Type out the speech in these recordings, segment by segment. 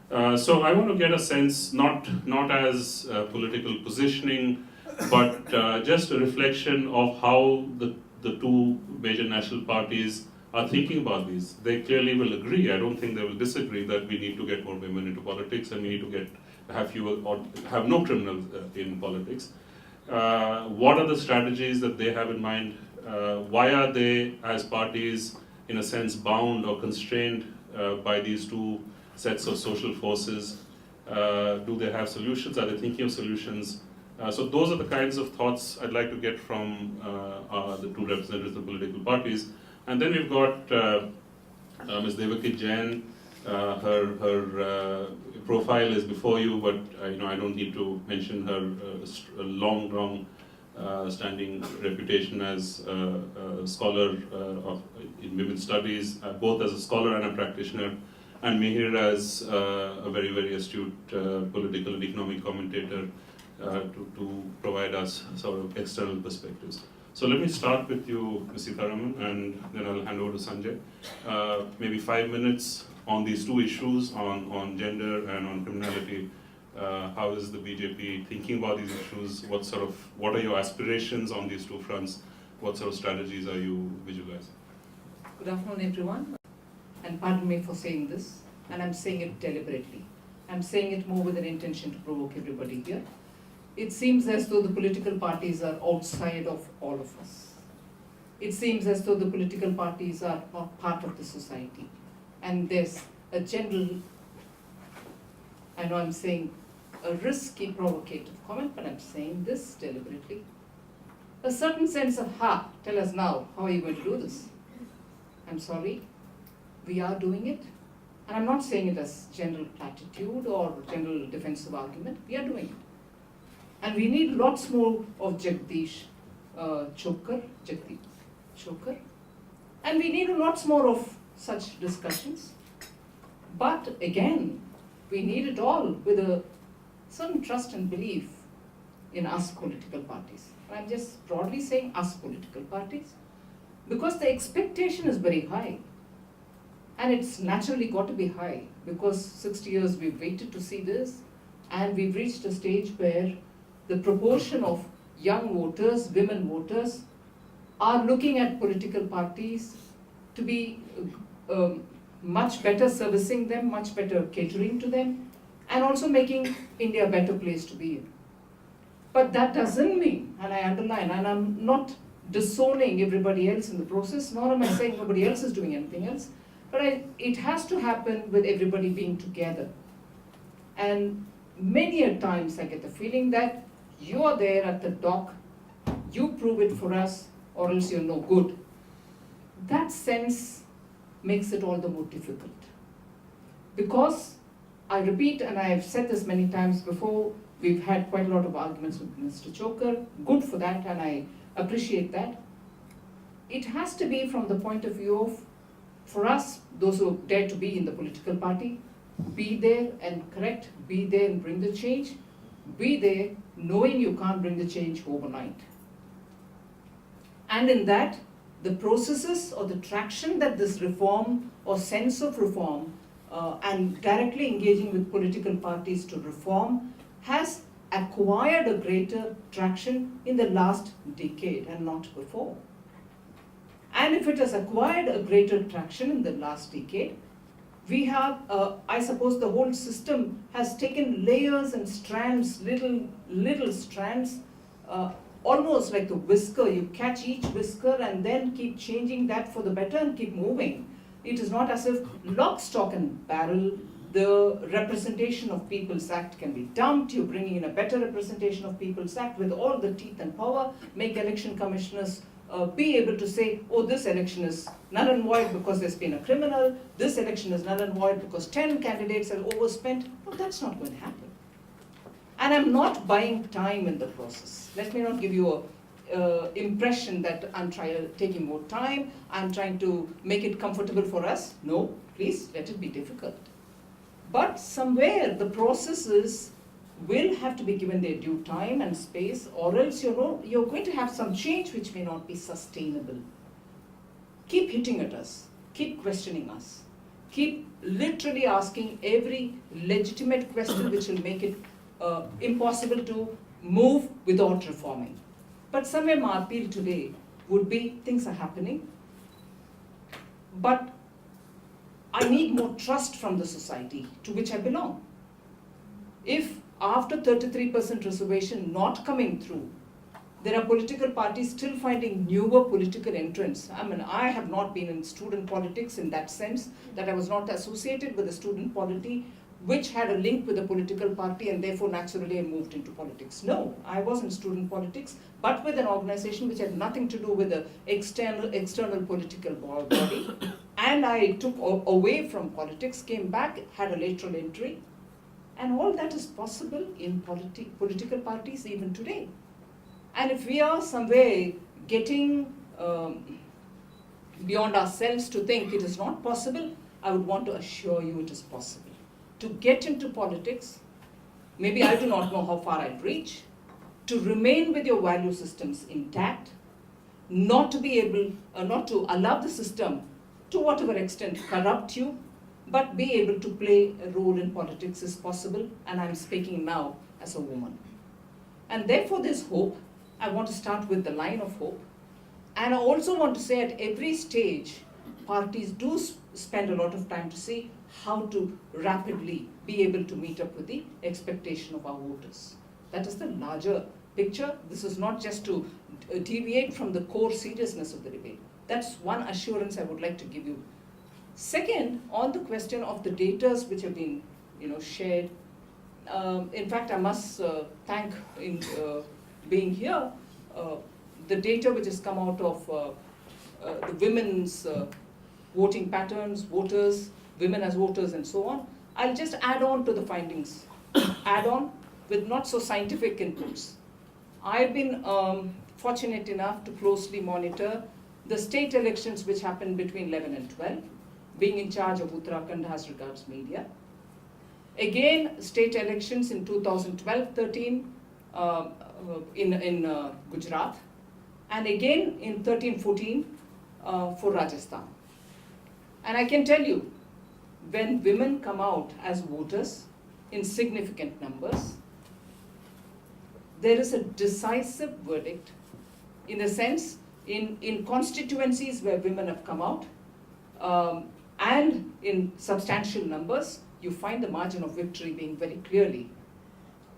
So I want to get a sense, not as political positioning, but just a reflection of how the two major national parties are thinking about these. They clearly will agree. I don't think they will disagree that we need to get more women into politics and we need to have fewer or have no criminals in politics. What are the strategies that they have in mind? Why are they, as parties, in a sense, bound or constrained by these two sets of social forces? Do they have solutions? Are they thinking of solutions? So those are the kinds of thoughts I'd like to get from the two representatives of the political parties. And then we've got Ms. Devaki Jain. Her profile is before you, but I don't need to mention her long standing reputation as a scholar in women's studies, both as a scholar and a practitioner, and Mihir as a very astute political and economic commentator to provide us sort of external perspectives. So let me start with you, Ms. Sitharaman, and then I'll hand over to Sanjay. Maybe 5 minutes on these two issues, on gender and on criminality. How is the BJP thinking about these issues? What are your aspirations on these two fronts? What sort of strategies are you visualizing? Good afternoon, everyone. And pardon me for saying this, and I'm saying it deliberately. I'm saying it more with an intention to provoke everybody here. It seems as though the political parties are outside of all of us. It seems as though the political parties are not part of the society. And there's a general, I know I'm saying a risky, provocative comment, but I'm saying this deliberately. A certain sense of, tell us now, how are you going to do this? I'm sorry, we are doing it. And I'm not saying it as general platitude or general defensive argument, we are doing it. And we need lots more of Jagdish Choker. And we need lots more of such discussions. But again, we need it all with a certain trust and belief in us political parties. And I'm just broadly saying us political parties, because the expectation is very high. And it's naturally got to be high, because 60 years we've waited to see this, and we've reached a stage where the proportion of young voters, women voters, are looking at political parties to be much better servicing them, much better catering to them, and also making India a better place to be in. But that doesn't mean, and I underline, and I'm not disowning everybody else in the process, nor am I saying nobody else is doing anything else, but it has to happen with everybody being together. And many a times I get the feeling that you are there at the dock, you prove it for us, or else you're no good. That sense makes it all the more difficult. Because, I repeat, and I have said this many times before, we've had quite a lot of arguments with Mr. Choker, good for that, and I appreciate that. It has to be from the point of view of, for us, those who dare to be in the political party, be there and correct, be there and bring the change, be there knowing you can't bring the change overnight. And in that, the processes or the traction that this reform or sense of reform and directly engaging with political parties to reform has acquired a greater traction in the last decade and not before. And if it has acquired a greater traction in the last decade, we have, I suppose the whole system has taken layers and strands, little strands, almost like the whisker. You catch each whisker and then keep changing that for the better and keep moving. It is not as if lock, stock and barrel, the representation of People's Act can be dumped. You're bringing in a better representation of People's Act with all the teeth and power, make election commissioners be able to say, oh, this election is null and void because there's been a criminal, this election is null and void because 10 candidates have overspent. No, that's not going to happen. And I'm not buying time in the process. Let me not give you an impression that I'm taking more time, I'm trying to make it comfortable for us. No, please, let it be difficult. But somewhere the processes will have to be given their due time and space, or else you're going to have some change which may not be sustainable. Keep hitting at us, keep questioning us, keep literally asking every legitimate question which will make it impossible to move without reforming. But somewhere my appeal today would be, things are happening, but I need more trust from the society to which I belong. If after 33% reservation not coming through, there are political parties still finding newer political entrants. I mean, I have not been in student politics in that sense, that I was not associated with a student polity which had a link with a political party and therefore naturally I moved into politics. No, I was in student politics, but with an organization which had nothing to do with the external political body. And I took away from politics, came back, had a lateral entry. And all that is possible in political parties even today. And if we are somewhere getting beyond ourselves to think it is not possible, I would want to assure you it is possible. To get into politics, maybe I do not know how far I'd reach, to remain with your value systems intact, not to be able, not to allow the system to whatever extent corrupt you, but be able to play a role in politics is possible, and I'm speaking now as a woman. And therefore there's hope. I want to start with the line of hope. And I also want to say at every stage, parties do spend a lot of time to see how to rapidly be able to meet up with the expectation of our voters. That is the larger picture. This is not just to deviate from the core seriousness of the debate. That's one assurance I would like to give you. Second, on the question of the data which have been shared, in fact, I must thank in being here, the data which has come out of the women's voting patterns, voters, women as voters and so on. I'll just add on to the findings, add on with not so scientific inputs. I've been fortunate enough to closely monitor the state elections which happened between 11 and 12, being in charge of Uttarakhand as regards media. Again, state elections in 2012-13 in Gujarat, and again in 13-14 for Rajasthan. And I can tell you, when women come out as voters in significant numbers, there is a decisive verdict, in the sense, in constituencies where women have come out, and in substantial numbers, you find the margin of victory being very clearly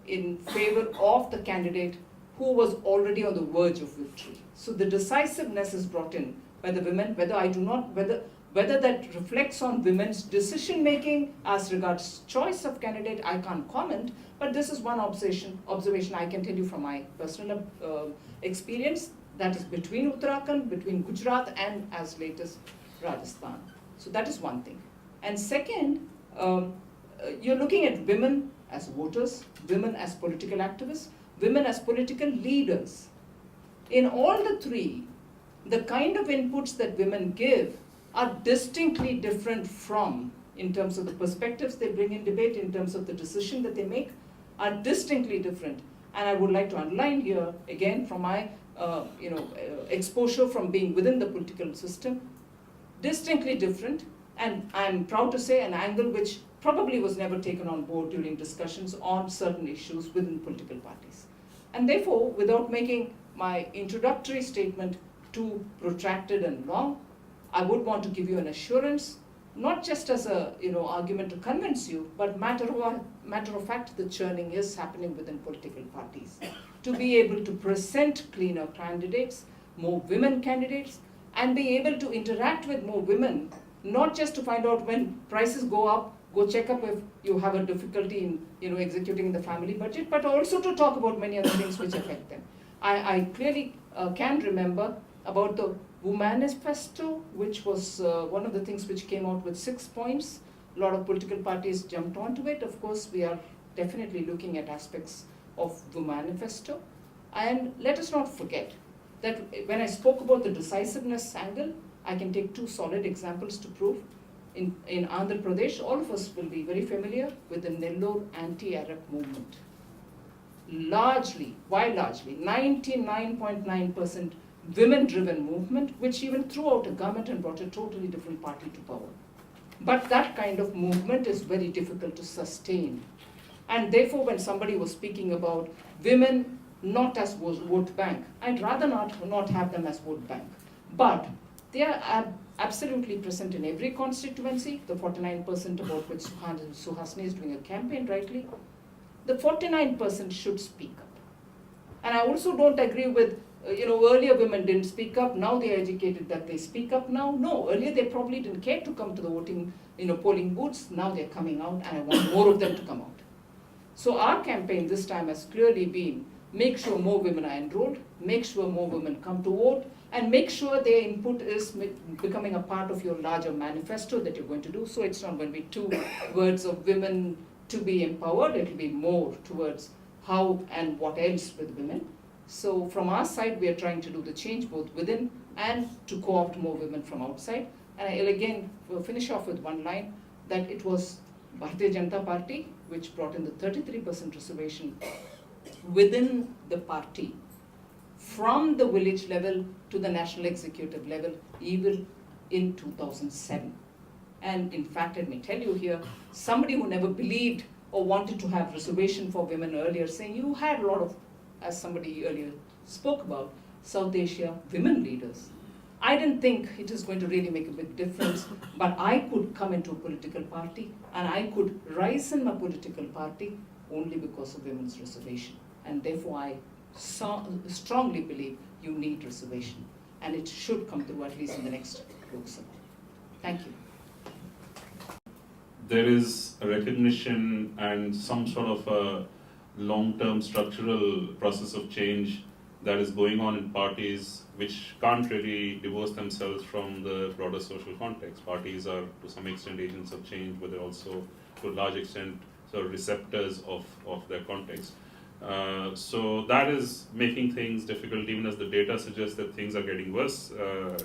in favor of the candidate who was already on the verge of victory. So the decisiveness is brought in by the women, whether that reflects on women's decision making as regards choice of candidate, I can't comment, but this is one observation I can tell you from my personal experience, that is between Uttarakhand, between Gujarat, and as late as Rajasthan. So that is one thing. And second, you're looking at women as voters, women as political activists, women as political leaders. In all the three, the kind of inputs that women give are distinctly different from, in terms of the perspectives they bring in debate, in terms of the decision that they make, are distinctly different. And I would like to underline here, again, from my exposure from being within the political system, distinctly different, and I'm proud to say an angle which probably was never taken on board during discussions on certain issues within political parties. And therefore, without making my introductory statement too protracted and long, I would want to give you an assurance, not just as a argument to convince you, but matter of fact, the churning is happening within political parties to be able to present cleaner candidates, more women candidates, and be able to interact with more women, not just to find out when prices go up, go check up if you have a difficulty in executing the family budget, but also to talk about many other things which affect them. I clearly can remember about the Womanifesto, which was one of the things which came out with 6 points. A lot of political parties jumped onto it. Of course, we are definitely looking at aspects of the Manifesto. And let us not forget that when I spoke about the decisiveness angle, I can take two solid examples to prove. In Andhra Pradesh, all of us will be very familiar with the Nellore anti-Arab movement. Largely, 99.9% women-driven movement, which even threw out a government and brought a totally different party to power. But that kind of movement is very difficult to sustain. And therefore, when somebody was speaking about women not as vote bank, I'd rather not have them as vote bank. But they are absolutely present in every constituency, the 49% about which Suhasini is doing a campaign rightly. The 49% should speak up. And I also don't agree with, earlier women didn't speak up, now they're educated that they speak up now. No, earlier they probably didn't care to come to the voting, polling booths, now they're coming out and I want more of them to come out. So our campaign this time has clearly been, make sure more women are enrolled, make sure more women come to vote, and make sure their input is becoming a part of your larger manifesto that you're going to do. So it's not going to be 2 words of women to be empowered, it will be more towards how and what else with women. So from our side, we are trying to do the change both within and to co-opt more women from outside. And I'll again finish off with one line, that it was Bharatiya Janata Party which brought in the 33% reservation within the party, from the village level to the national executive level, even in 2007. And in fact, let me tell you here, somebody who never believed or wanted to have reservation for women earlier, saying you had a lot of, as somebody earlier spoke about, South Asia women leaders. I didn't think it is going to really make a big difference, but I could come into a political party and I could rise in my political party only because of women's reservation. And therefore I strongly believe you need reservation, and it should come through at least in the next Lok Sabha. Thank you. There is a recognition and some sort of a long-term structural process of change that is going on in parties which can't really divorce themselves from the broader social context. Parties are to some extent agents of change, but they're also to a large extent sort of receptors of their context. So that is making things difficult, even as the data suggests that things are getting worse.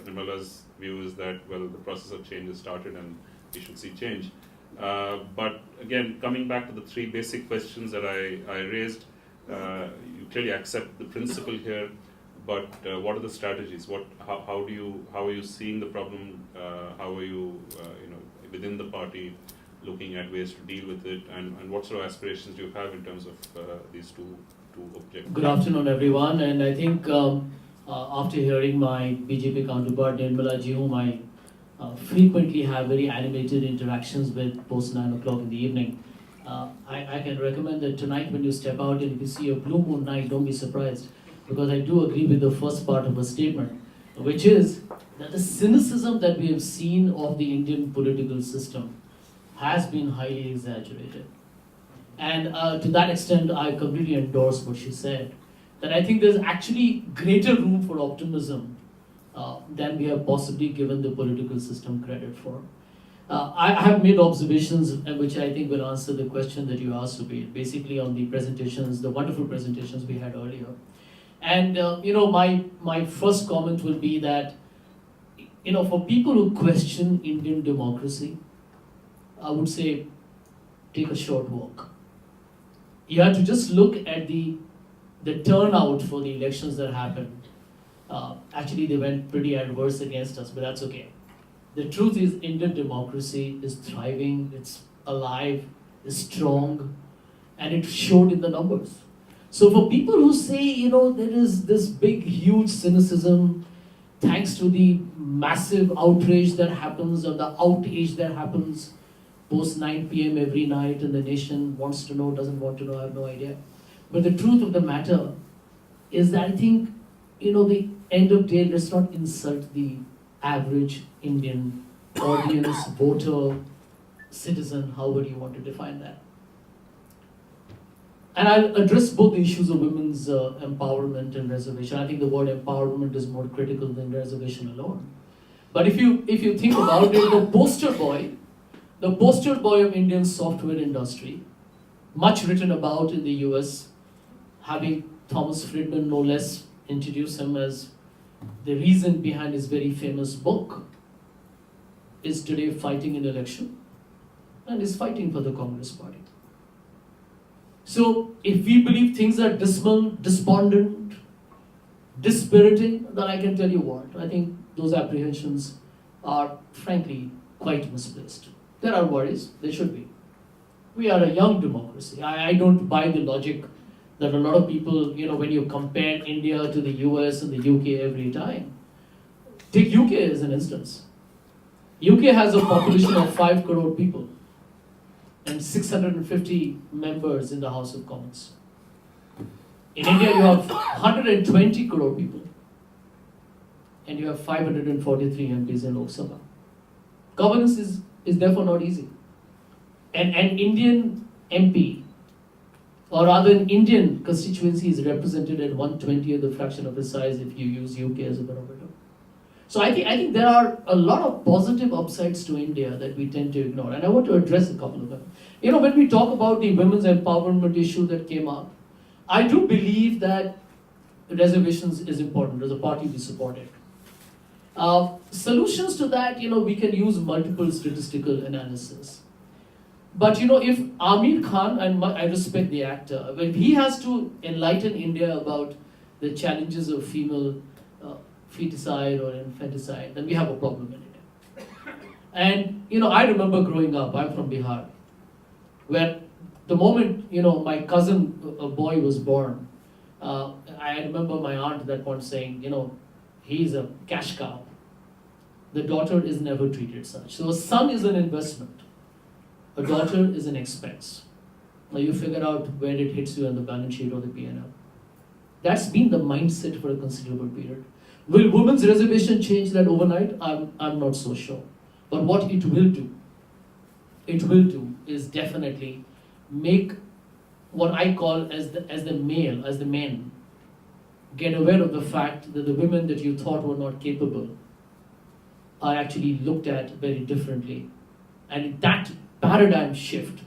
Nirmala's view is that, well, the process of change has started and we should see change. But again, coming back to the 3 basic questions that I raised, you clearly accept the principle here, but what are the strategies? How are you seeing the problem? How are you, within the party, looking at ways to deal with it, and what sort of aspirations do you have in terms of these two objectives? Good afternoon, everyone. And I think after hearing my BJP counterpart Nirmala ji, whom I frequently have very animated interactions with post 9 o'clock in the evening, I can recommend that tonight when you step out and if you see a blue moon night, don't be surprised, because I do agree with the first part of her statement, which is that the cynicism that we have seen of the Indian political system has been highly exaggerated. And to that extent, I completely endorse what she said, that I think there's actually greater room for optimism than we have possibly given the political system credit for. I have made observations which I think will answer the question that you asked, Subir, basically on the presentations, the wonderful presentations we had earlier. And my first comment will be that, for people who question Indian democracy, I would say take a short walk. You have to just look at the turnout for the elections that happened. Actually, they went pretty adverse against us, but that's okay. The truth is, Indian democracy is thriving, it's alive, it's strong, and it showed in the numbers. So for people who say, there is this big, huge cynicism, thanks to the massive outrage that happens, or the outage that happens post 9 p.m. every night, and the nation wants to know, doesn't want to know, I have no idea. But the truth of the matter is that I think, the end of the day, let's not insult the average Indian audience, voter, citizen, however you want to define that. And I'll address both the issues of women's empowerment and reservation. I think the word empowerment is more critical than reservation alone. But if you think about it, the poster boy of Indian software industry, much written about in the US, having Thomas Friedman no less introduce him as the reason behind his very famous book, is today fighting an election and is fighting for the Congress party. So if we believe things are dismal, despondent, dispiriting, then I can tell you what, I think those apprehensions are frankly quite misplaced. There are worries, there should be. We are a young democracy. I don't buy the logic that a lot of people, when you compare India to the US and the UK every time. Take UK as an instance. UK has a population of 5 crore people and 650 members in the House of Commons. In India, you have 120 crore people and you have 543 MPs in Lok Sabha. Governance is therefore not easy. And an Indian MP, or rather an Indian constituency, is represented at 1/20 of the fraction of the size if you use UK as a barometer. So I think there are a lot of positive upsides to India that we tend to ignore, and I want to address a couple of them. When we talk about the women's empowerment issue that came up, I do believe that reservations is important. As a party, we support it. Solutions to that, we can use multiple statistical analysis. But if Amir Khan, and I respect the actor, when he has to enlighten India about the challenges of female feticide or infanticide, then we have a problem in India. And I remember growing up, I'm from Bihar, where the moment my cousin, a boy, was born, I remember my aunt at that point saying, he's a cash cow. The daughter is never treated such. So a son is an investment. A daughter is an expense. Now you figure out where it hits you on the balance sheet or the P&L. That's been the mindset for a considerable period. Will women's reservation change that overnight? I'm not so sure. But what it will do is definitely make what I call as the men, get aware of the fact that the women that you thought were not capable are actually looked at very differently. And that paradigm shift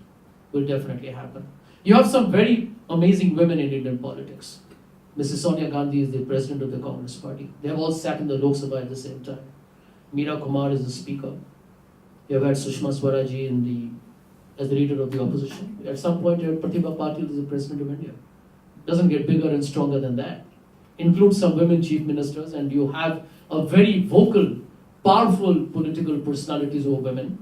will definitely happen. You have some very amazing women in Indian politics. Mrs. Sonia Gandhi is the president of the Congress Party. They have all sat in the Lok Sabha at the same time. Meera Kumar is the speaker. You have had Sushma Swaraji as the leader of the opposition. At some point, you have Pratibha Patil as the president of India. Doesn't get bigger and stronger than that. Include some women chief ministers, and you have a very vocal, powerful political personalities who are women,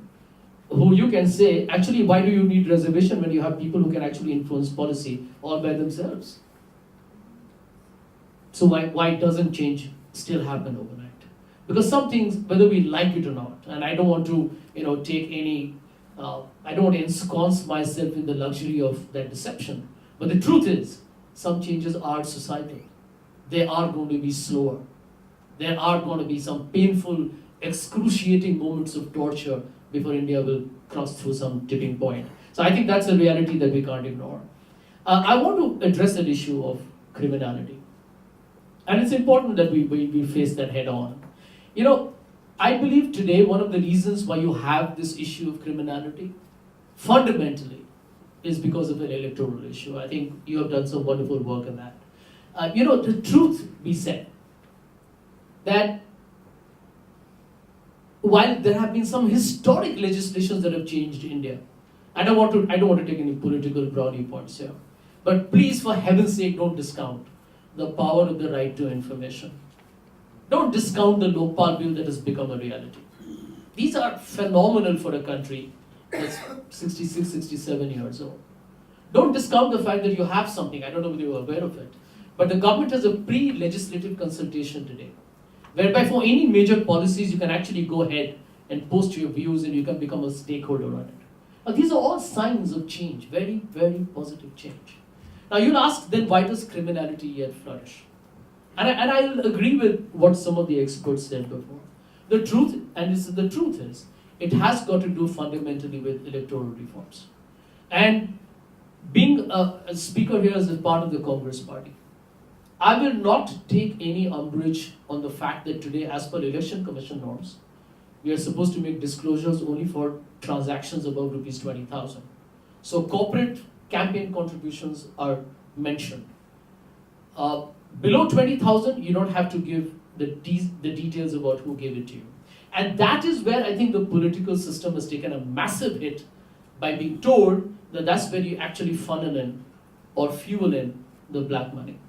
who you can say, actually, why do you need reservation when you have people who can actually influence policy all by themselves? So why doesn't change still happen overnight? Because some things, whether we like it or not, and I don't want to, take any, I don't want to ensconce myself in the luxury of that deception. But the truth is, some changes are societal. They are going to be slower. There are going to be some painful, excruciating moments of torture before India will cross through some tipping point. So I think that's a reality that we can't ignore. I want to address that issue of criminality. And it's important that we face that head on. I believe today one of the reasons why you have this issue of criminality, fundamentally, is because of an electoral issue. I think you have done some wonderful work on that. The truth be said, that while there have been some historic legislations that have changed India, I don't want to take any political brownie points here, but please, for heaven's sake, don't discount the power of the right to information. Don't discount the Lokpal bill that has become a reality. These are phenomenal for a country that's 66, 67 years old. Don't discount the fact that you have something, I don't know whether you're aware of it, but the government has a pre-legislative consultation today, whereby for any major policies you can actually go ahead and post your views and you can become a stakeholder on it. Now, these are all signs of change, very, very positive change. Now you'll ask, then why does criminality yet flourish? And I'll agree with what some of the experts said before. The truth is, it has got to do fundamentally with electoral reforms. And being a speaker here as a part of the Congress Party, I will not take any umbrage on the fact that today, as per Election Commission norms, we are supposed to make disclosures only for transactions above rupees 20,000. So corporate campaign contributions are mentioned. Below 20,000, you don't have to give the details about who gave it to you. And that is where I think the political system has taken a massive hit by being told that that's where you actually funnel in or fuel in the black money.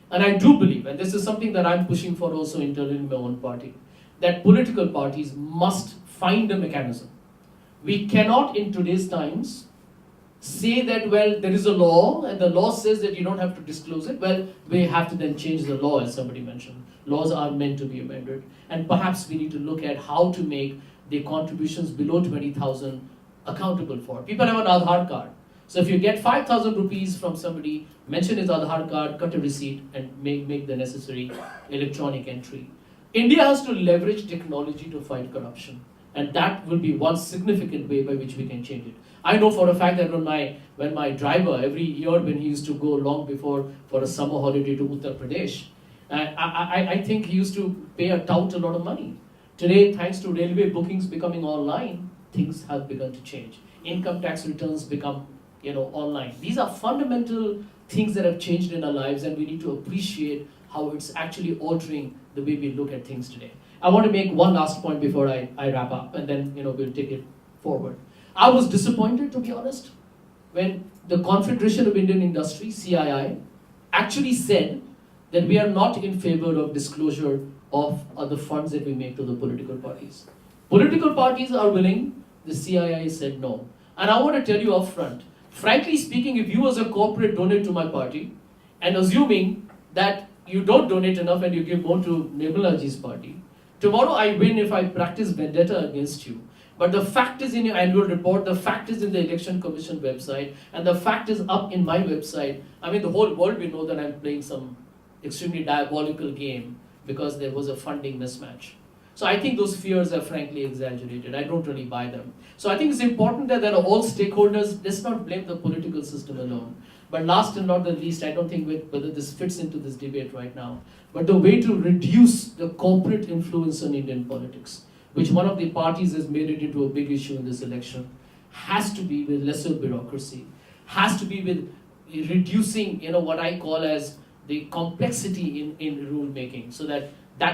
And I do believe, and this is something that I'm pushing for also internally in my own party, that political parties must find a mechanism We cannot in today's times say that, well, there is a law and the law says that you don't have to disclose it. Well, we have to then change the law, as somebody mentioned. Laws are meant to be amended. And perhaps we need to look at how to make the contributions below 20,000 accountable for. People have an Aadhaar card. So if you get 5,000 rupees from somebody, mention his Aadhaar card, cut a receipt, and make the necessary electronic entry. India has to leverage technology to fight corruption. And that will be one significant way by which we can change it. I know for a fact that when my driver, every year when he used to go long before for a summer holiday to Uttar Pradesh, I think he used to pay a tout a lot of money. Today, thanks to railway bookings becoming online, things have begun to change. Income tax returns become online. These are fundamental things that have changed in our lives, and we need to appreciate how it's actually altering the way we look at things today. I want to make one last point before I wrap up, and then we'll take it forward. I was disappointed, to be honest, when the Confederation of Indian Industry, CII, actually said that we are not in favor of disclosure of the funds that we make to the political parties. Political parties are willing, the CII said no. And I want to tell you upfront, frankly speaking, if you as a corporate donate to my party, and assuming that you don't donate enough and you give more to Nirmalaji's party, tomorrow I win if I practice vendetta against you. But the fact is in your annual report, the fact is in the Election Commission website, and the fact is up in my website. I mean, the whole world will know that I'm playing some extremely diabolical game because there was a funding mismatch. So I think those fears are frankly exaggerated. I don't really buy them. So I think it's important that there are all stakeholders. Let's not blame the political system alone. But last and not the least, I don't think whether this fits into this debate right now, but the way to reduce the corporate influence on Indian politics, which one of the parties has made it into a big issue in this election, has to be with lesser bureaucracy, has to be with reducing, what I call as the complexity in rule making, so that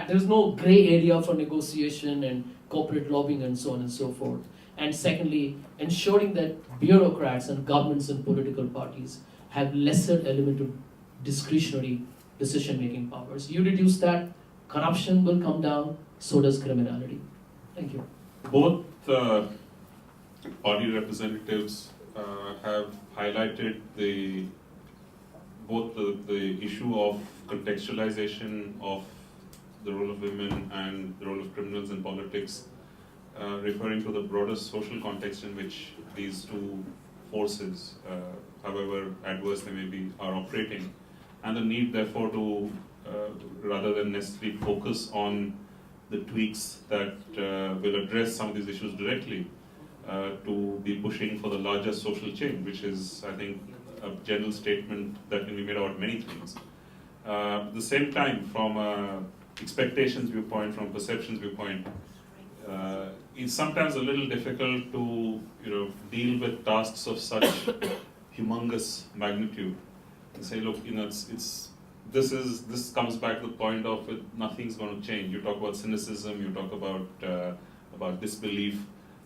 there's no gray area for negotiation and corporate lobbying and so on and so forth. And secondly, ensuring that bureaucrats and governments and political parties have lesser element of discretionary decision-making powers. You reduce that, corruption will come down, so does criminality. Thank you. Both party representatives have highlighted both the issue of contextualization of the role of women and the role of criminals in politics, referring to the broader social context in which these two forces, however adverse they may be, are operating, and the need therefore to, rather than necessarily focus on the tweaks that will address some of these issues directly, to be pushing for the larger social change, which is, I think, a general statement that can be made about many things. At the same time, from expectations viewpoint, from perceptions viewpoint, it's sometimes a little difficult to deal with tasks of such humongous magnitude and say, look, this comes back to the point of nothing's going to change. You talk about cynicism, you talk about disbelief.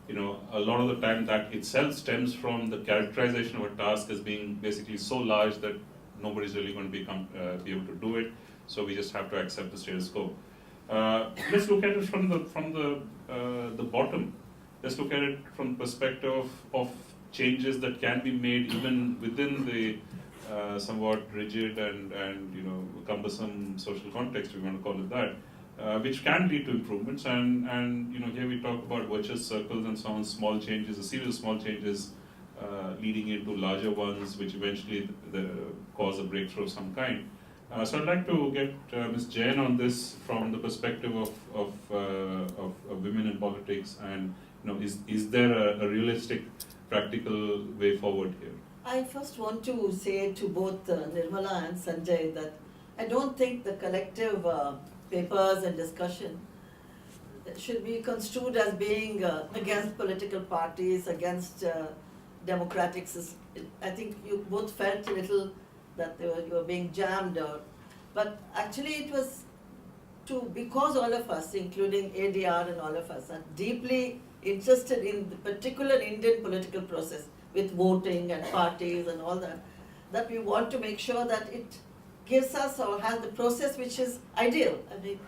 A lot of the time that itself stems from the characterization of a task as being basically so large that nobody's really going to be able to do it. So we just have to accept the status quo. Let's look at it from the bottom. Let's look at it from the perspective of changes that can be made even within the somewhat rigid and cumbersome social context, we want to call it that, which can lead to improvements. And here we talk about virtuous circles and so on, small changes, a series of small changes leading into larger ones, which eventually cause a breakthrough of some kind. So I'd like to get Ms. Jain on this from the perspective of women in politics, and is there a realistic, practical way forward here? I first want to say to both Nirmala and Sanjay that I don't think the collective papers and discussion should be construed as being against political parties, against democratic systems. I think you both felt a little that you were being jammed out. But actually it was because all of us, including ADR and all of us, are deeply interested in the particular Indian political process with voting and parties and all that we want to make sure that it gives us or has the process which is ideal. I mean,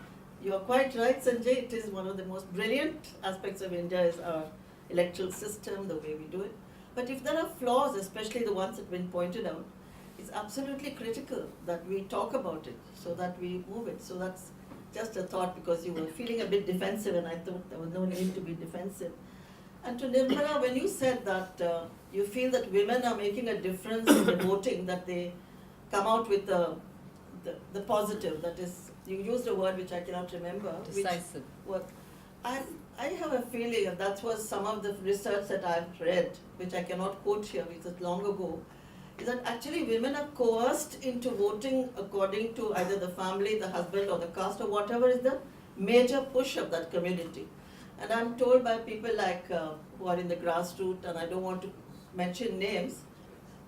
you are quite right, Sanjay, it is one of the most brilliant aspects of India is our electoral system, the way we do it. But if there are flaws, especially the ones that have been pointed out, it's absolutely critical that we talk about it so that we move it. So that's just a thought, because you were feeling a bit defensive and I thought there was no need to be defensive. And to Nirmala, when you said that you feel that women are making a difference in the voting, that they come out with the positive, that is, you used a word which I cannot remember. Decisive. I have a feeling, and that was some of the research that I've read, which I cannot quote here because it's long ago, is that actually women are coerced into voting according to either the family, the husband or the caste or whatever is the major push of that community. And I'm told by people like who are in the grassroots, and I don't want to mention names,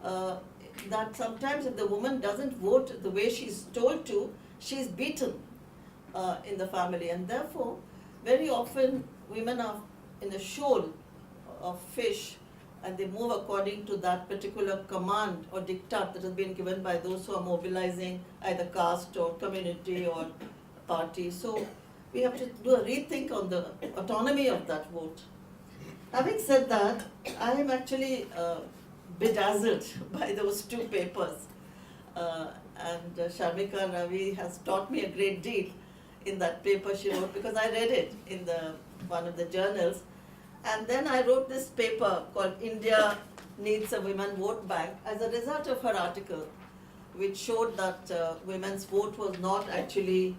that sometimes if the woman doesn't vote the way she's told to, she's beaten in the family. And therefore, very often women are in a shoal of fish and they move according to that particular command or diktat that has been given by those who are mobilizing either caste or community or party. So we have to do a rethink on the autonomy of that vote. Having said that, I am actually bedazzled by those two papers. And Sharmika Ravi has taught me a great deal in that paper she wrote, because I read it in one of the journals. And then I wrote this paper called India Needs a Women Vote Bank as a result of her article, which showed that women's vote was not actually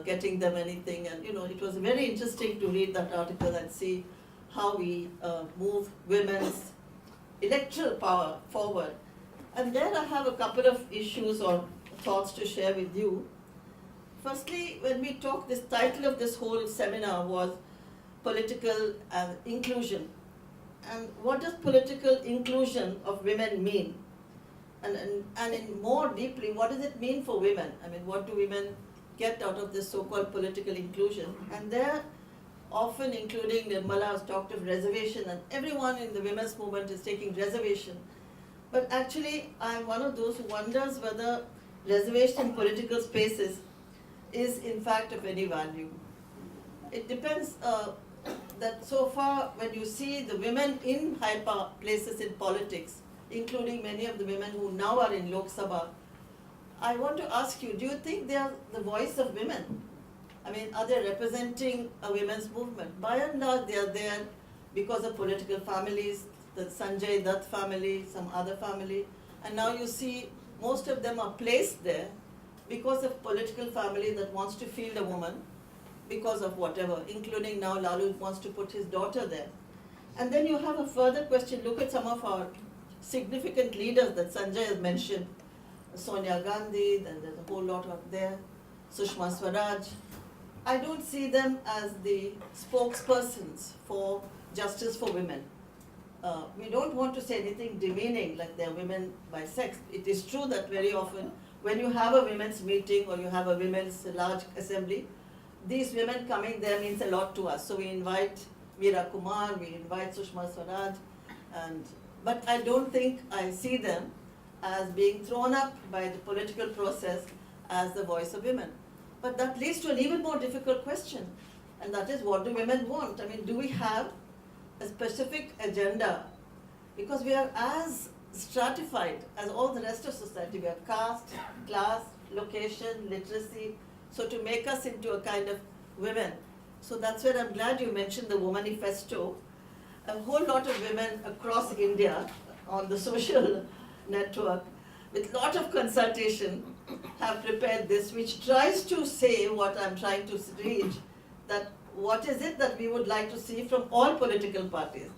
getting them anything. And it was very interesting to read that article and see how we move women's electoral power forward. And there I have a couple of issues or thoughts to share with you. Firstly, when we talk, this title of this whole seminar was Political Inclusion. And what does political inclusion of women mean? And in more deeply, what does it mean for women? I mean, what do women get out of this so-called political inclusion? And there, often including Nirmala has talked of reservation, and everyone in the women's movement is taking reservation. But actually, I'm one of those who wonders whether reservation in political spaces is in fact of any value. It depends that so far when you see the women in high power places in politics, including many of the women who now are in Lok Sabha, I want to ask you, do you think they are the voice of women? I mean, are they representing a women's movement? By and large, they are there because of political families, the Sanjay Dutt family, some other family, and now you see most of them are placed there because of political family that wants to field a woman because of whatever, including now Lalu wants to put his daughter there. And then you have a further question, look at some of our significant leaders that Sanjay has mentioned, Sonia Gandhi, then there's a whole lot up there, Sushma Swaraj. I don't see them as the spokespersons for justice for women. We don't want to say anything demeaning like they're women by sex. It is true that very often when you have a women's meeting or you have a women's large assembly, these women coming there means a lot to us. So we invite Meera Kumar, we invite Sushma Swaraj, but I don't think I see them as being thrown up by the political process as the voice of women. But that leads to an even more difficult question, and that is, what do women want? I mean, do we have a specific agenda? Because we are as stratified as all the rest of society. We are caste, class, location, literacy, so to make us into a kind of women. So that's where I'm glad you mentioned the Womanifesto. A whole lot of women across India on the social network, with lot of consultation, have prepared this, which tries to say what I'm trying to read, that what is it that we would like to see from all political parties.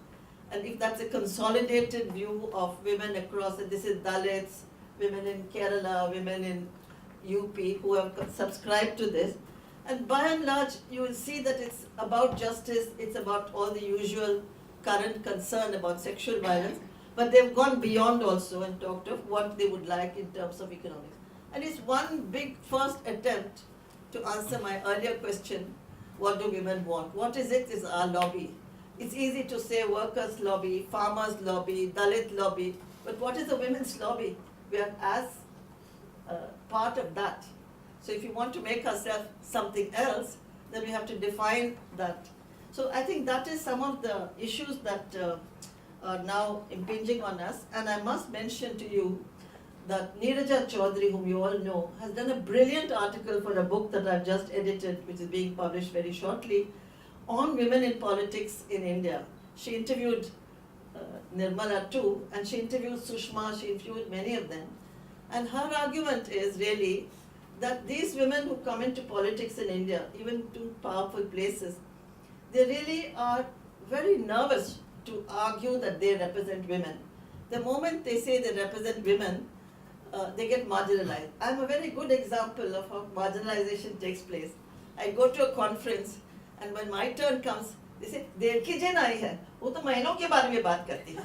And if that's a consolidated view of women across, and this is Dalits, women in Kerala, women in UP who have subscribed to this. And by and large, you will see that it's about justice, it's about all the usual current concern about sexual violence, but they've gone beyond also and talked of what they would like in terms of economics. And it's one big first attempt to answer my earlier question, what do women want? What is it is our lobby. It's easy to say workers' lobby, farmers' lobby, Dalit lobby, but what is the women's lobby? We are as part of that. So if you want to make ourselves something else, then we have to define that. So I think that is some of the issues that are now impinging on us. And I must mention to you that Neeraja Chaudhary, whom you all know, has done a brilliant article for a book that I've just edited, which is being published very shortly, on women in politics in India. She interviewed Nirmala too, and she interviewed Sushma, she interviewed many of them. And her argument is really that these women who come into politics in India, even to powerful places, they really are very nervous to argue that they represent women. The moment they say they represent women, they get marginalized. I'm a very good example of how marginalization takes place. I go to a conference, and when my turn comes, they say, देखी जैन आई है, वो तो महिलाओं के बारे में बात करती है,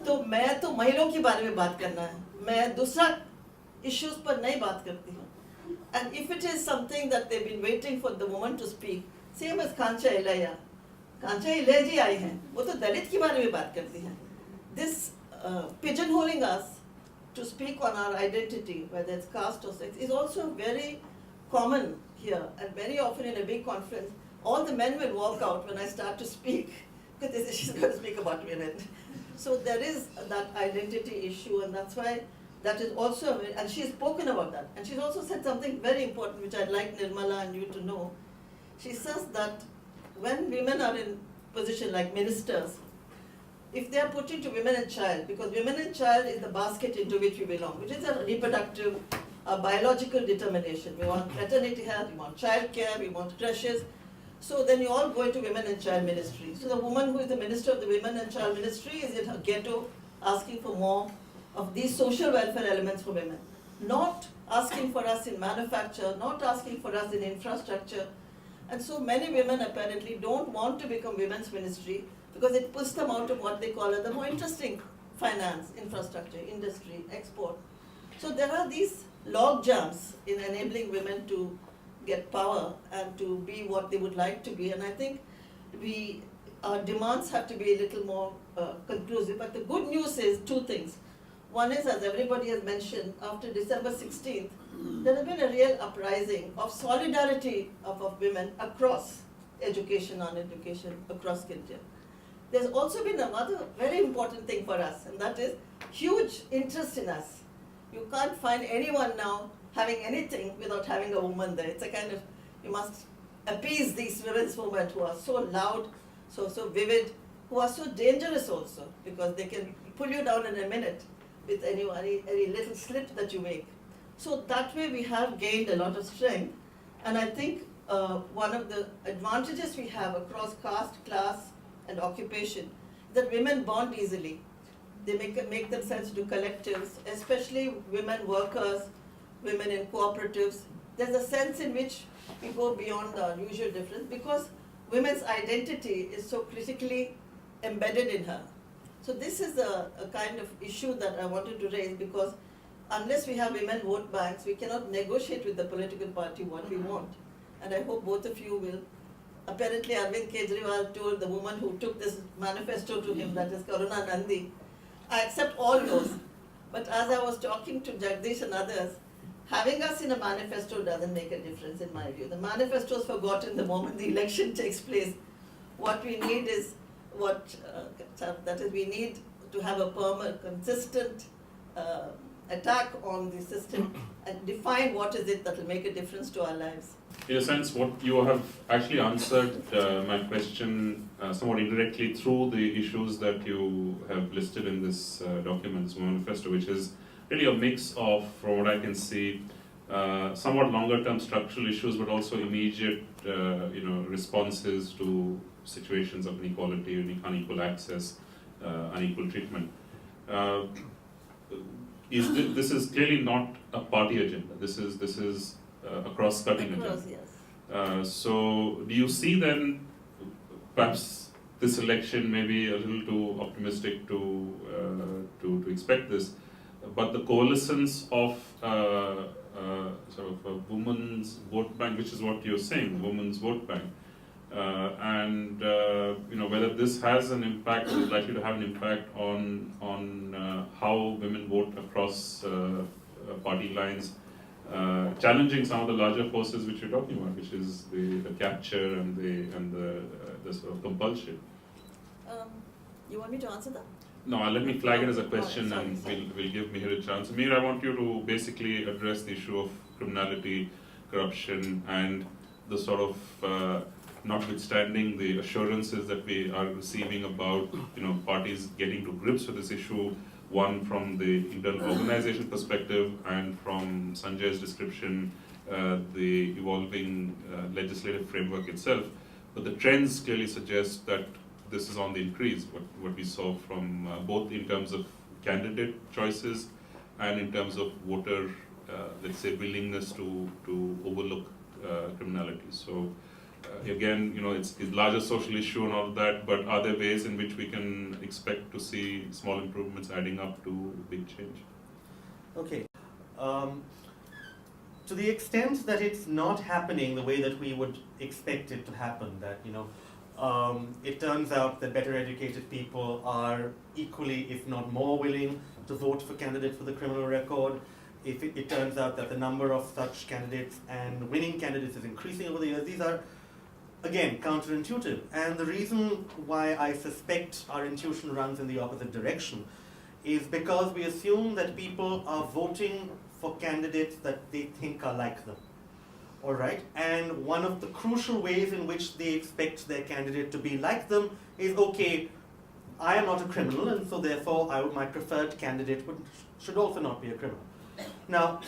तो मैं तो महिलाओं के बारे में बात करना है, मैं दूसरा issues पर नहीं बात करती हूँ. And if it is something that they've been waiting for the woman to speak, same as Kancha Ilaiah. Kancha Ilaiah जी आई हैं, वो तो दलित के बारे में बात करती हैं. This pigeonholing us to speak on our identity, whether it's caste or sex, is also very common here. And very often in a big conference, all the men will walk out when I start to speak, because they say she's going to speak about women. So there is that identity issue, and that's why that is also, and she's spoken about that. And she's also said something very important, which I'd like Nirmala and you to know. She says that when women are in position like ministers, if they are put into women and child, because women and child is the basket into which we belong, which is a reproductive, biological determination. We want maternity health, we want child care, we want creches. So then you all go into women and child ministry. So the woman who is the minister of the women and child ministry is in her ghetto asking for more of these social welfare elements for women. Not asking for us in manufacture, not asking for us in infrastructure. And so many women apparently don't want to become women's ministry because it puts them out of what they call the more interesting finance, infrastructure, industry, export. So there are these log jams in enabling women to get power and to be what they would like to be. And I think our demands have to be a little more conclusive. But the good news is two things. One is, as everybody has mentioned, after December 16th, there has been a real uprising of solidarity of women across education, non-education, across India. There's also been another very important thing for us, and that is huge interest in us. You can't find anyone now having anything without having a woman there. It's a kind of, you must appease these women's movement who are so loud, so vivid, who are so dangerous also, because they can pull you down in a minute with any little slip that you make. So that way we have gained a lot of strength. And I think one of the advantages we have across caste, class, and occupation is that women bond easily. They make themselves into collectives, especially women workers, women in cooperatives. There's a sense in which we go beyond the usual difference because women's identity is so critically embedded in her. So this is a kind of issue that I wanted to raise, because unless we have women vote banks, we cannot negotiate with the political party what we want. And I hope both of you will. Apparently Arvind Kejriwal told the woman who took this manifesto to him, that is Karuna Nandi, I accept all those. But as I was talking to Jagdish and others, having us in a manifesto doesn't make a difference in my view. The manifesto is forgotten the moment the election takes place. What we need is we need to have a permanent, consistent attack on the system and define what is it that will make a difference to our lives. In a sense, what you have actually answered my question somewhat indirectly through the issues that you have listed in this document, this manifesto, which is really a mix of, from what I can see, somewhat longer-term structural issues, but also immediate, responses to situations of inequality, unequal access, unequal treatment. This is clearly not a party agenda. This is a cross-cutting agenda. Yes. So, do you see then, perhaps this election may be a little too optimistic to expect this, but the coalescence of sort of a women's vote bank, which is what you're saying, women's vote bank, and whether this has an impact, is likely to have an impact on how women vote across party lines, challenging some of the larger forces which you're talking about, which is the capture and the sort of compulsion. You want me to answer that? No, let me flag it as a question Sorry, and sorry. we'll give Mihir a chance. Mihir, I want you to basically address the issue of criminality, corruption, and the sort of notwithstanding the assurances that we are receiving about parties getting to grips with this issue, one from the internal organization perspective and from Sanjay's description, the evolving legislative framework itself. But the trends clearly suggest that this is on the increase, what we saw from both in terms of candidate choices and in terms of voter, let's say, willingness to overlook criminality. So again, it's a larger social issue and all of that, but are there ways in which we can expect to see small improvements adding up to big change? Okay. To the extent that it's not happening the way that we would expect it to happen, that it turns out that better educated people are equally, if not more, willing to vote for candidates with a criminal record. If it turns out that the number of such candidates and winning candidates is increasing over the years, these are, again, counterintuitive. And the reason why I suspect our intuition runs in the opposite direction is because we assume that people are voting for candidates that they think are like them. All right, and one of the crucial ways in which they expect their candidate to be like them is, okay, I am not a criminal, and so therefore my preferred candidate should also not be a criminal. Now,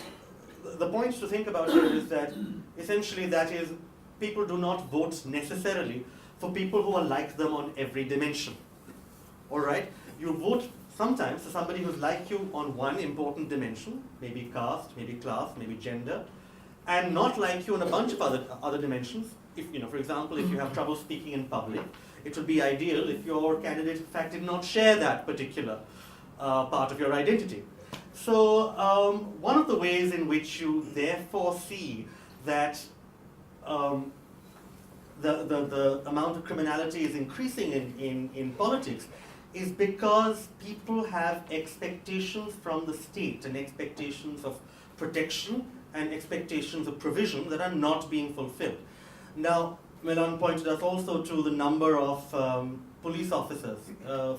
the point to think about here is that essentially that is, people do not vote necessarily for people who are like them on every dimension. All right, you vote sometimes for somebody who's like you on one important dimension, maybe caste, maybe class, maybe gender, and not like you in a bunch of other dimensions. If for example, if you have trouble speaking in public, it would be ideal if your candidate in fact did not share that particular part of your identity. So one of the ways in which you therefore see that the amount of criminality is increasing in politics is because people have expectations from the state and expectations of protection and expectations of provision that are not being fulfilled. Now, Milan pointed us also to the number of police officers,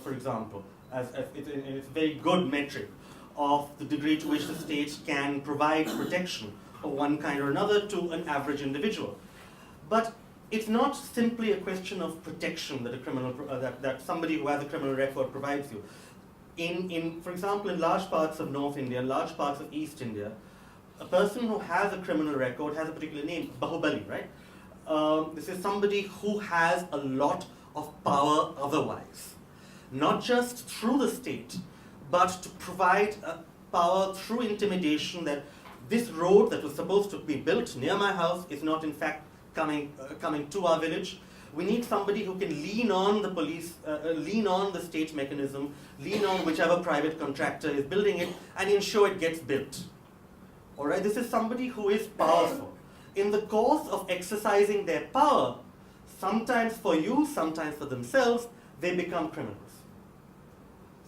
for example, as it's a very good metric of the degree to which the state can provide protection of one kind or another to an average individual. But it's not simply a question of protection that a criminal that somebody who has a criminal record provides you. For example, in large parts of North India, large parts of East India, a person who has a criminal record has a particular name, Bahubali, right? This is somebody who has a lot of power otherwise, not just through the state, but to provide power through intimidation that this road that was supposed to be built near my house is not in fact coming to our village. We need somebody who can lean on the police, lean on the state mechanism, lean on whichever private contractor is building it, and ensure it gets built. All right, this is somebody who is powerful. In the course of exercising their power, sometimes for you, sometimes for themselves, they become criminals.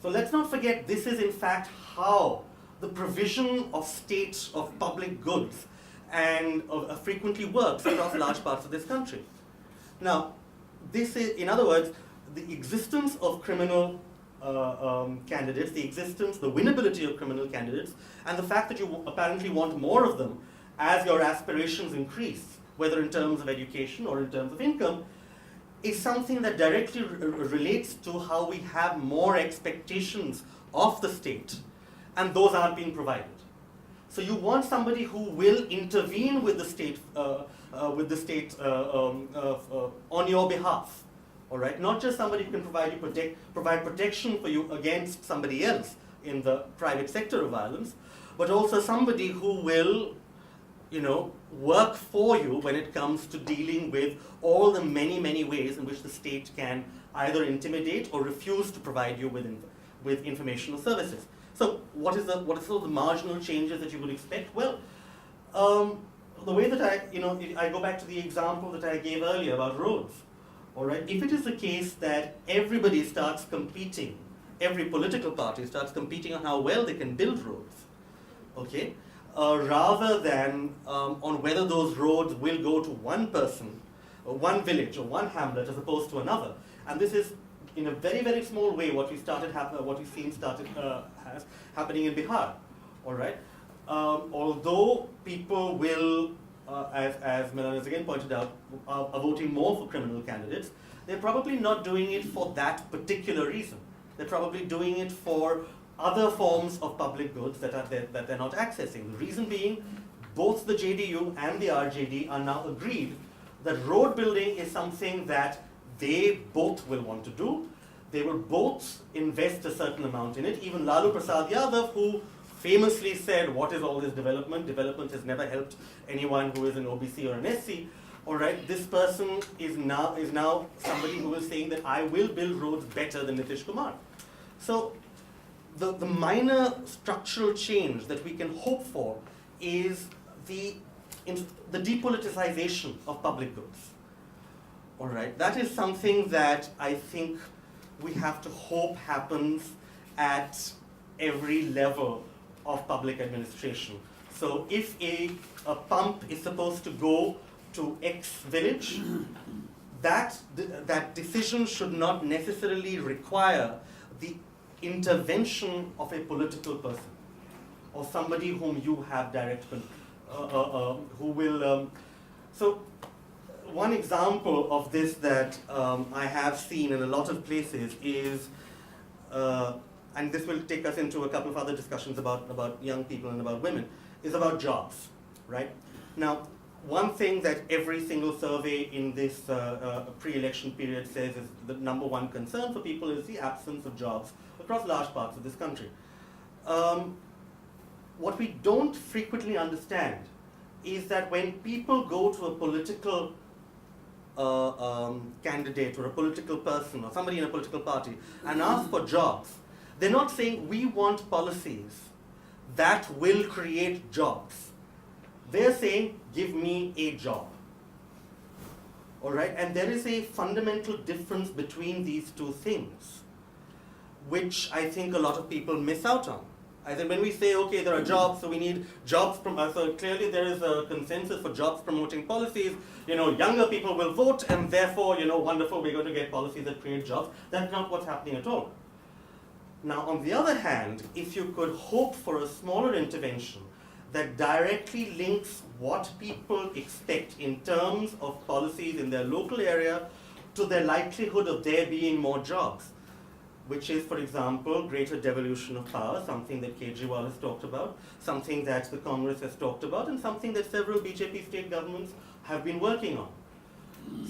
So let's not forget, this is in fact how the provision of state, of public goods, and frequently works across large parts of this country. Now, this is, in other words, the existence of criminal candidates, the winnability of criminal candidates, and the fact that you apparently want more of them as your aspirations increase, whether in terms of education or in terms of income, is something that directly relates to how we have more expectations of the state, and those aren't being provided. So you want somebody who will intervene with the state, on your behalf. All right, not just somebody who can provide protection for you against somebody else in the private sector of violence, but also somebody who will, work for you when it comes to dealing with all the many, many ways in which the state can either intimidate or refuse to provide you with informational services. So what are sort of the marginal changes that you would expect? Well, the way that I go back to the example that I gave earlier about roads. All right, if it is the case that everybody starts competing, every political party starts competing on how well they can build roads, okay, rather than on whether those roads will go to one person, or one village, or one hamlet, as opposed to another. And this is, in a very, very small way, what we've seen happening in Bihar. All right. Although people will, as Melanie has again pointed out, are voting more for criminal candidates, they're probably not doing it for that particular reason. They're probably doing it for other forms of public goods that they're not accessing. The reason being, both the JDU and the RJD are now agreed that road building is something that they both will want to do. They will both invest a certain amount in it. Even Lalu Prasad Yadav, who famously said, what is all this development? Development has never helped anyone who is an OBC or an SC. All right, this person is now somebody who is saying that I will build roads better than Nitish Kumar. So the minor structural change that we can hope for is the depoliticization of public goods. All right, that is something that I think we have to hope happens at every level of public administration. So if a pump is supposed to go to X village, that decision should not necessarily require the intervention of a political person or somebody whom you have direct who will. So one example of this that I have seen in a lot of places is, and this will take us into a couple of other discussions about young people and about women, is about jobs, right? Now, one thing that every single survey in this pre-election period says is the number one concern for people is the absence of jobs across large parts of this country. What we don't frequently understand is that when people go to a political candidate or a political person or somebody in a political party and ask for jobs, they're not saying we want policies that will create jobs. They're saying, give me a job. All right, and there is a fundamental difference between these two things, which I think a lot of people miss out on. I think when we say, okay, there are jobs, so we need jobs, so clearly there is a consensus for jobs promoting policies, younger people will vote, and therefore, wonderful, we're going to get policies that create jobs. That's not what's happening at all. Now, on the other hand, if you could hope for a smaller intervention that directly links what people expect in terms of policies in their local area to the likelihood of there being more jobs, which is, for example, greater devolution of power, something that Kejriwal has talked about, something that the Congress has talked about, and something that several BJP state governments have been working on.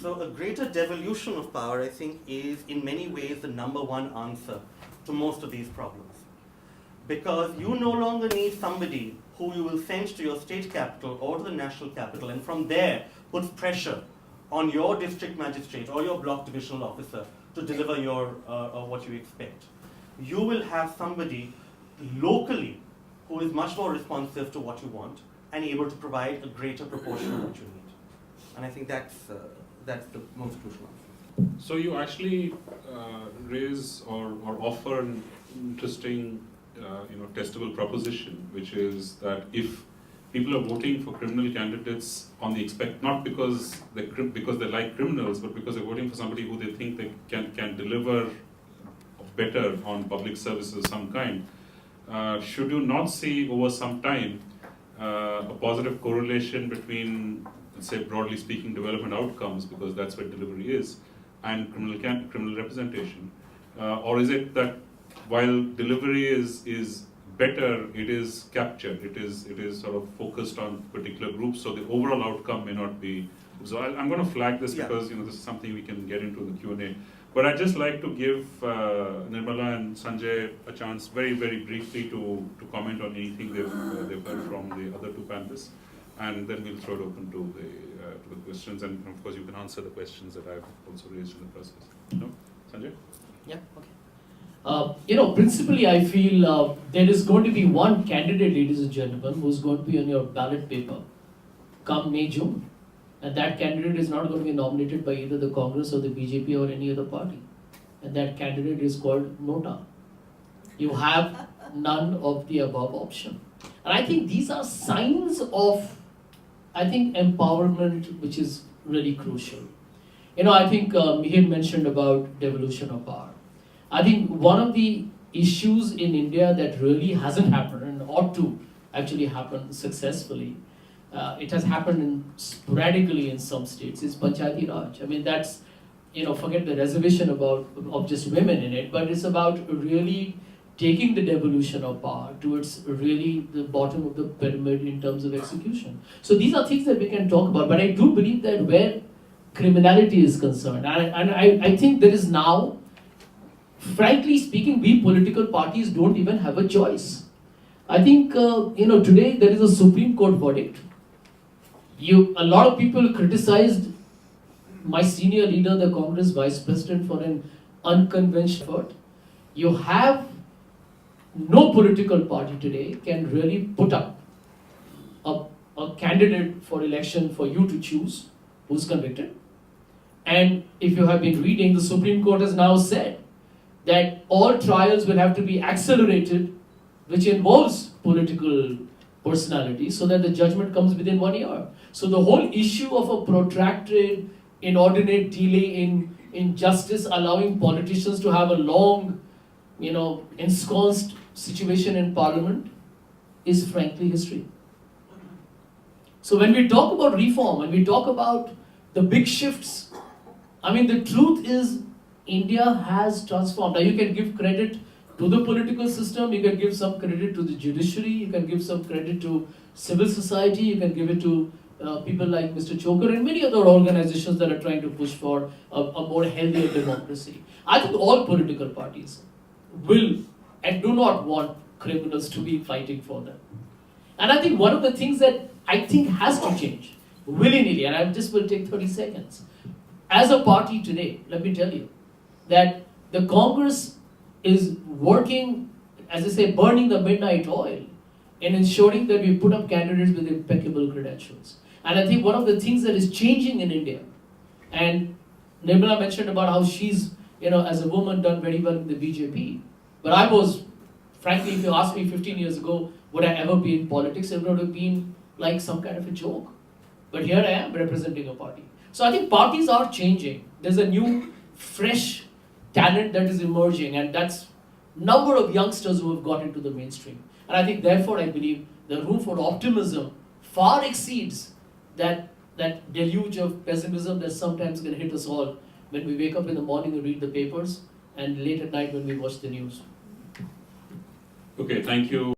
So a greater devolution of power, I think, is in many ways the number one answer to most of these problems. Because you no longer need somebody who you will send to your state capital or to the national capital, and from there puts pressure on your district magistrate or your block divisional officer to deliver your what you expect. You will have somebody locally who is much more responsive to what you want and able to provide a greater proportion of what you need. And I think that's the most crucial answer. So you actually raise or offer an interesting, testable proposition, which is that if people are voting for criminal candidates on the not because they like criminals, but because they're voting for somebody who they think they can deliver better on public services of some kind, should you not see over some time a positive correlation between, let's say, broadly speaking, development outcomes, because that's where delivery is, and criminal representation? Or is it that while delivery is better, it is captured, it is sort of focused on particular groups, so the overall outcome may not be. So I'm going to flag this because this is something we can get into in the Q&A. But I'd just like to give Nirmala and Sanjay a chance very, very briefly to comment on anything they've heard from the other two panelists, and then we'll throw it open to the questions, and of course you can answer the questions that I've also raised in the process. No? Sanjay? Yeah, okay. Principally I feel there is going to be one candidate, ladies and gentlemen, who's going to be on your ballot paper come May, June. And that candidate is not going to be nominated by either the Congress or the BJP or any other party. And that candidate is called Nota. You have none of the above option. And I think these are signs of, I think, empowerment, which is really crucial. I think Mihir mentioned about devolution of power. I think one of the issues in India that really hasn't happened and ought to actually happen successfully, it has happened sporadically in some states, is Panchayati Raj. I mean, that's, forget the reservation of just women in it, but it's about really taking the devolution of power towards really the bottom of the pyramid in terms of execution. So these are things that we can talk about, but I do believe that where criminality is concerned, and I think there is now, frankly speaking, we political parties don't even have a choice. I think, today there is a Supreme Court verdict. A lot of people criticized my senior leader, the Congress Vice President, for an unconventional effort. You have no political party today can really put up a candidate for election for you to choose who's convicted. And if you have been reading, the Supreme Court has now said that all trials will have to be accelerated, which involves political personality, so that the judgment comes within 1 year. So the whole issue of a protracted, inordinate delay in justice, allowing politicians to have a long, ensconced situation in parliament, is frankly history. So when we talk about reform, when we talk about the big shifts, I mean, the truth is India has transformed. Now you can give credit to the political system, you can give some credit to the judiciary, you can give some credit to civil society, you can give it to people like Mr. Choker and many other organizations that are trying to push for a more healthier democracy. I think all political parties will and do not want criminals to be fighting for them. And I think one of the things that I think has to change, willy-nilly, and I just will take 30 seconds. As a party today, let me tell you, that the Congress is working, as I say, burning the midnight oil in ensuring that we put up candidates with impeccable credentials. And I think one of the things that is changing in India, and Nirmala mentioned about how she's, as a woman done very well in the BJP, but I was, frankly, if you asked me 15 years ago, would I ever be in politics, it would have been like some kind of a joke. But here I am representing a party. So I think parties are changing. There's a new, fresh talent that is emerging, and that's number of youngsters who have got into the mainstream. And I think, therefore, I believe the room for optimism far exceeds that deluge of pessimism that sometimes can hit us all when we wake up in the morning and read the papers, and late at night when we watch the news. Okay, thank you.